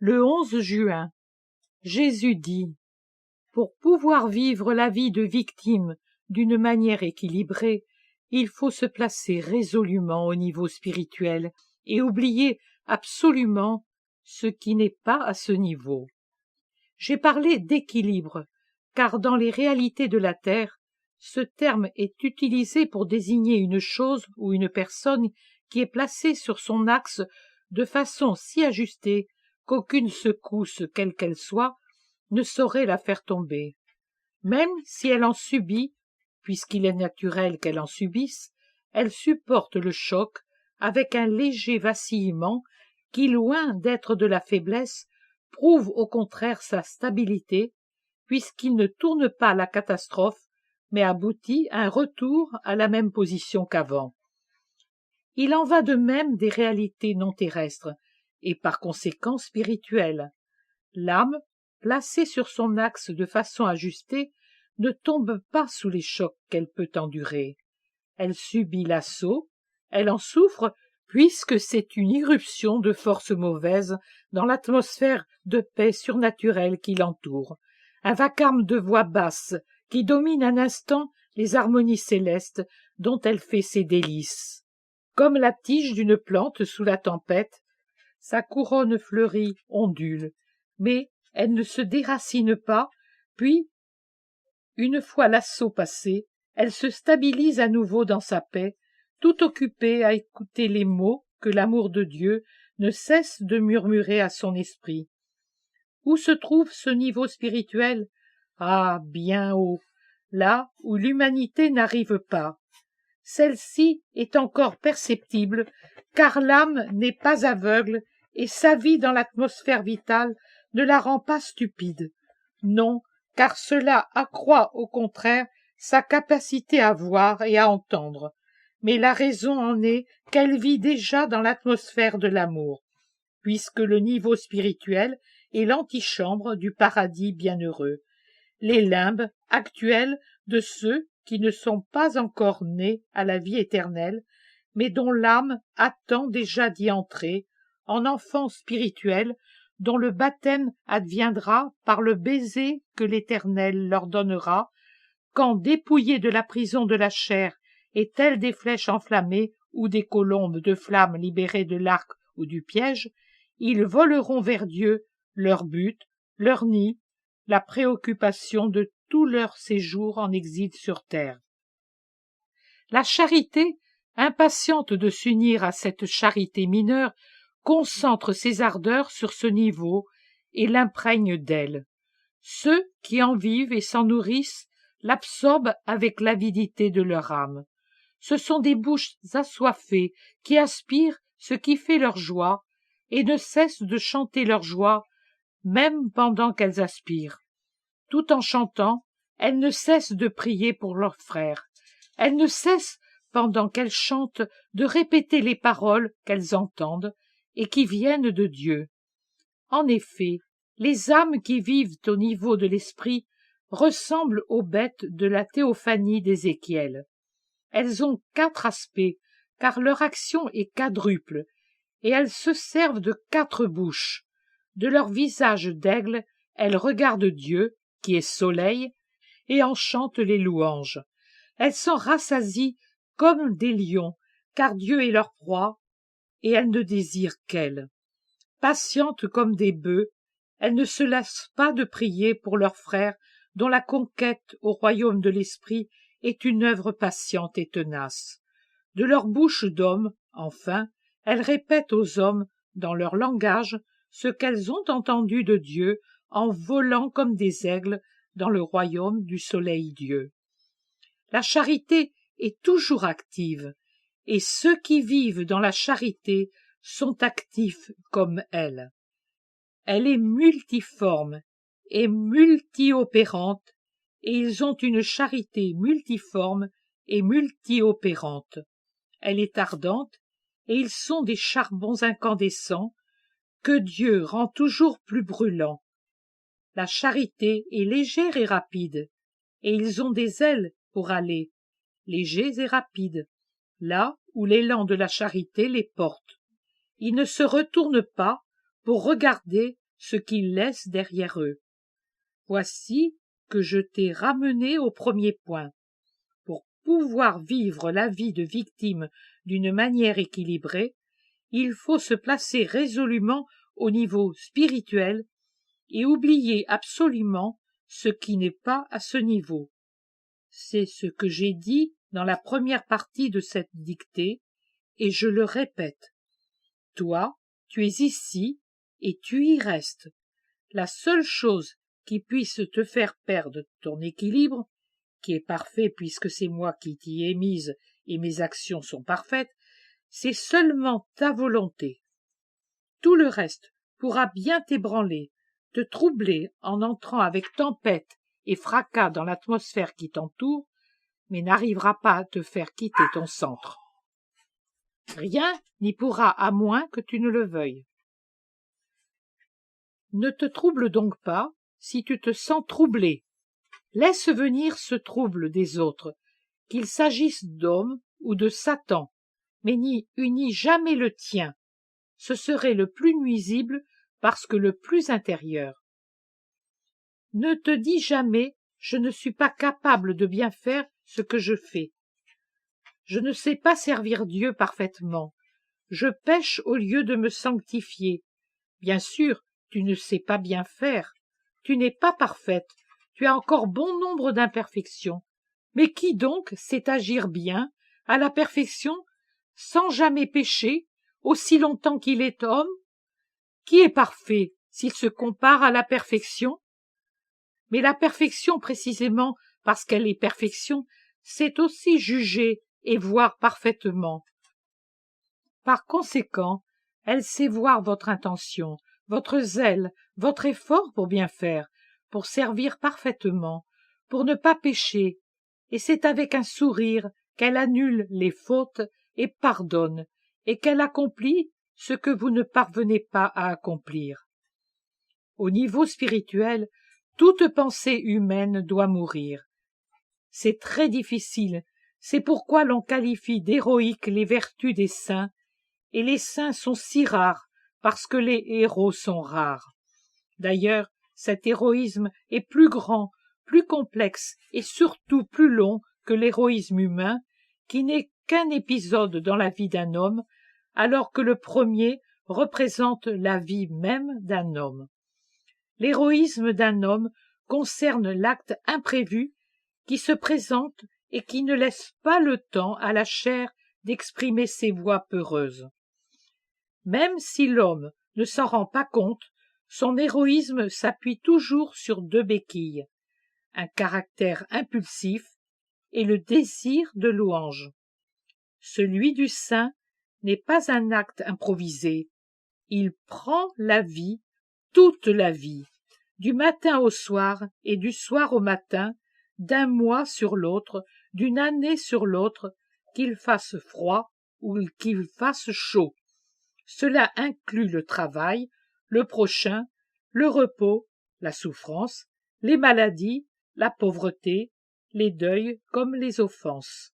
Le 11 juin, Jésus dit: pour pouvoir vivre la vie de victime d'une manière équilibrée, il faut se placer résolument au niveau spirituel et oublier absolument ce qui n'est pas à ce niveau. J'ai parlé d'équilibre, car dans les réalités de la Terre, ce terme est utilisé pour désigner une chose ou une personne qui est placée sur son axe de façon si ajustée qu'aucune secousse, quelle qu'elle soit, ne saurait la faire tomber. Même si elle en subit, puisqu'il est naturel qu'elle en subisse, elle supporte le choc avec un léger vacillement qui, loin d'être de la faiblesse, prouve au contraire sa stabilité, puisqu'il ne tourne pas la catastrophe, mais aboutit à un retour à la même position qu'avant. Il en va de même des réalités non terrestres, et par conséquent spirituelles. L'âme, placée sur son axe de façon ajustée, ne tombe pas sous les chocs qu'elle peut endurer. Elle subit l'assaut, elle en souffre, puisque c'est une irruption de forces mauvaises dans l'atmosphère de paix surnaturelle qui l'entoure, un vacarme de voix basses qui domine un instant les harmonies célestes dont elle fait ses délices. Comme la tige d'une plante sous la tempête, sa couronne fleurie ondule, mais elle ne se déracine pas, puis, une fois l'assaut passé, elle se stabilise à nouveau dans sa paix, tout occupée à écouter les mots que l'amour de Dieu ne cesse de murmurer à son esprit. Où se trouve ce niveau spirituel? Ah, bien haut, là où l'humanité n'arrive pas. Celle-ci est encore perceptible, car l'âme n'est pas aveugle et sa vie dans l'atmosphère vitale ne la rend pas stupide. Non, car cela accroît au contraire sa capacité à voir et à entendre. Mais la raison en est qu'elle vit déjà dans l'atmosphère de l'amour, puisque le niveau spirituel est l'antichambre du paradis bienheureux, les limbes actuels de ceux qui ne sont pas encore nés à la vie éternelle, mais dont l'âme attend déjà d'y entrer, en enfants spirituels, dont le baptême adviendra par le baiser que l'Éternel leur donnera, quand, dépouillés de la prison de la chair et tels des flèches enflammées ou des colombes de flammes libérées de l'arc ou du piège, ils voleront vers Dieu, leur but, leur nid, la préoccupation de tout leur séjour en exil sur terre. La charité, impatiente de s'unir à cette charité mineure, concentre ses ardeurs sur ce niveau et l'imprègne d'elle. Ceux qui en vivent et s'en nourrissent l'absorbent avec l'avidité de leur âme. Ce sont des bouches assoiffées qui aspirent ce qui fait leur joie et ne cessent de chanter leur joie même pendant qu'elles aspirent. Tout en chantant, elles ne cessent de prier pour leurs frères. Elles ne cessent, pendant qu'elles chantent, de répéter les paroles qu'elles entendent et qui viennent de Dieu. En effet, les âmes qui vivent au niveau de l'esprit ressemblent aux bêtes de la théophanie d'Ézéchiel. Elles ont 4 aspects, car leur action est quadruple, et elles se servent de 4 bouches. De leur visage d'aigle, elles regardent Dieu, qui est soleil, et en chantent les louanges. Elles s'en rassasient comme des lions, car Dieu est leur proie, et elles ne désirent qu'elle. Patientes comme des bœufs, elles ne se lassent pas de prier pour leurs frères dont la conquête au royaume de l'esprit est une œuvre patiente et tenace. De leur bouche d'homme, enfin, elles répètent aux hommes, dans leur langage, ce qu'elles ont entendu de Dieu en volant comme des aigles dans le royaume du soleil-dieu. La charité est toujours active, et ceux qui vivent dans la charité sont actifs comme elle. Elle est multiforme et multi-opérante, et ils ont une charité multiforme et multi-opérante. Elle est ardente, et ils sont des charbons incandescents que Dieu rend toujours plus brûlants. La charité est légère et rapide, et ils ont des ailes pour aller, légers et rapides, là où l'élan de la charité les porte. Ils ne se retournent pas pour regarder ce qu'ils laissent derrière eux. Voici que je t'ai ramené au premier point. Pour pouvoir vivre la vie de victime d'une manière équilibrée, il faut se placer résolument au niveau spirituel et oublier absolument ce qui n'est pas à ce niveau. C'est ce que j'ai dit dans la première partie de cette dictée, et je le répète. Toi, tu es ici, et tu y restes. La seule chose qui puisse te faire perdre ton équilibre, qui est parfait puisque c'est moi qui t'y ai mise et mes actions sont parfaites, c'est seulement ta volonté. Tout le reste pourra bien t'ébranler, te troubler en entrant avec tempête et fracas dans l'atmosphère qui t'entoure, mais n'arrivera pas à te faire quitter ton centre. Rien n'y pourra à moins que tu ne le veuilles. Ne te trouble donc pas si tu te sens troublé. Laisse venir ce trouble des autres, qu'il s'agisse d'hommes ou de Satan, mais n'y unis jamais le tien. Ce serait le plus nuisible parce que le plus intérieur. Ne te dis jamais « je ne suis pas capable de bien faire ce que je fais ». Je ne sais pas servir Dieu parfaitement. Je pêche au lieu de me sanctifier. Bien sûr, tu ne sais pas bien faire. Tu n'es pas parfaite. Tu as encore bon nombre d'imperfections. Mais qui donc sait agir bien, à la perfection, sans jamais pécher, aussi longtemps qu'il est homme? Qui est parfait s'il se compare à la perfection? Mais la perfection, précisément parce qu'elle est perfection, c'est aussi juger et voir parfaitement. Par conséquent, elle sait voir votre intention, votre zèle, votre effort pour bien faire, pour servir parfaitement, pour ne pas pécher, et c'est avec un sourire qu'elle annule les fautes et pardonne, et qu'elle accomplit ce que vous ne parvenez pas à accomplir. Au niveau spirituel, toute pensée humaine doit mourir. C'est très difficile, c'est pourquoi l'on qualifie d'héroïques les vertus des saints, et les saints sont si rares parce que les héros sont rares. D'ailleurs, cet héroïsme est plus grand, plus complexe et surtout plus long que l'héroïsme humain, qui n'est qu'un épisode dans la vie d'un homme, alors que le premier représente la vie même d'un homme. L'héroïsme d'un homme concerne l'acte imprévu qui se présente et qui ne laisse pas le temps à la chair d'exprimer ses voix peureuses. Même si l'homme ne s'en rend pas compte, son héroïsme s'appuie toujours sur deux béquilles, un caractère impulsif et le désir de louange. Celui du saint n'est pas un acte improvisé, il prend la vie, toute la vie, du matin au soir et du soir au matin, d'un mois sur l'autre, d'une année sur l'autre, qu'il fasse froid ou qu'il fasse chaud. Cela inclut le travail, le prochain, le repos, la souffrance, les maladies, la pauvreté, les deuils comme les offenses.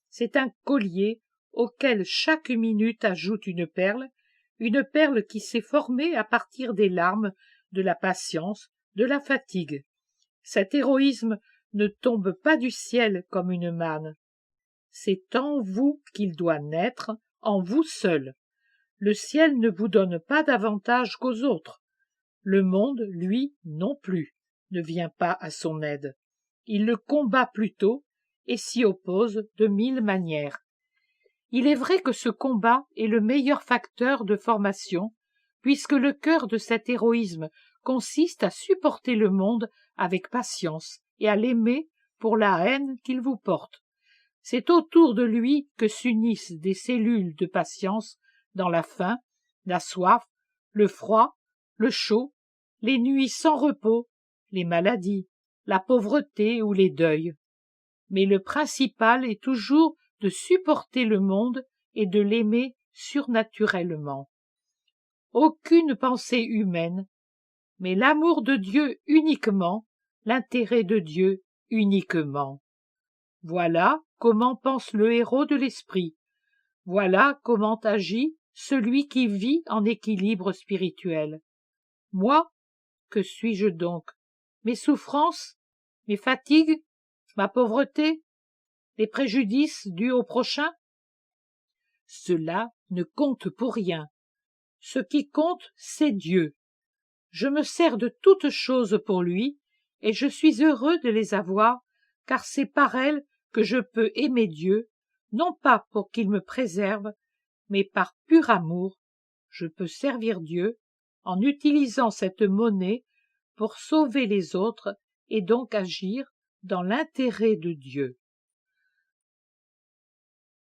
C'est un collier auquel chaque minute ajoute une perle qui s'est formée à partir des larmes, de la patience, de la fatigue. Cet héroïsme ne tombe pas du ciel comme une manne. C'est en vous qu'il doit naître, en vous seul. Le ciel ne vous donne pas davantage qu'aux autres. Le monde, lui, non plus, ne vient pas à son aide. Il le combat plutôt et s'y oppose de 1000 manières. Il est vrai que ce combat est le meilleur facteur de formation, puisque le cœur de cet héroïsme consiste à supporter le monde avec patience et à l'aimer pour la haine qu'il vous porte. C'est autour de lui que s'unissent des cellules de patience dans la faim, la soif, le froid, le chaud, les nuits sans repos, les maladies, la pauvreté ou les deuils. Mais le principal est toujours de supporter le monde et de l'aimer surnaturellement. Aucune pensée humaine, mais l'amour de Dieu uniquement, l'intérêt de Dieu uniquement. Voilà comment pense le héros de l'esprit. Voilà comment agit celui qui vit en équilibre spirituel. Moi, que suis-je donc? Mes souffrances, mes fatigues, ma pauvreté, les préjudices dus au prochain? Cela ne compte pour rien. Ce qui compte, c'est Dieu. Je me sers de toutes choses pour lui, et je suis heureux de les avoir, car c'est par elles que je peux aimer Dieu, non pas pour qu'il me préserve, mais par pur amour. Je peux servir Dieu en utilisant cette monnaie pour sauver les autres et donc agir dans l'intérêt de Dieu.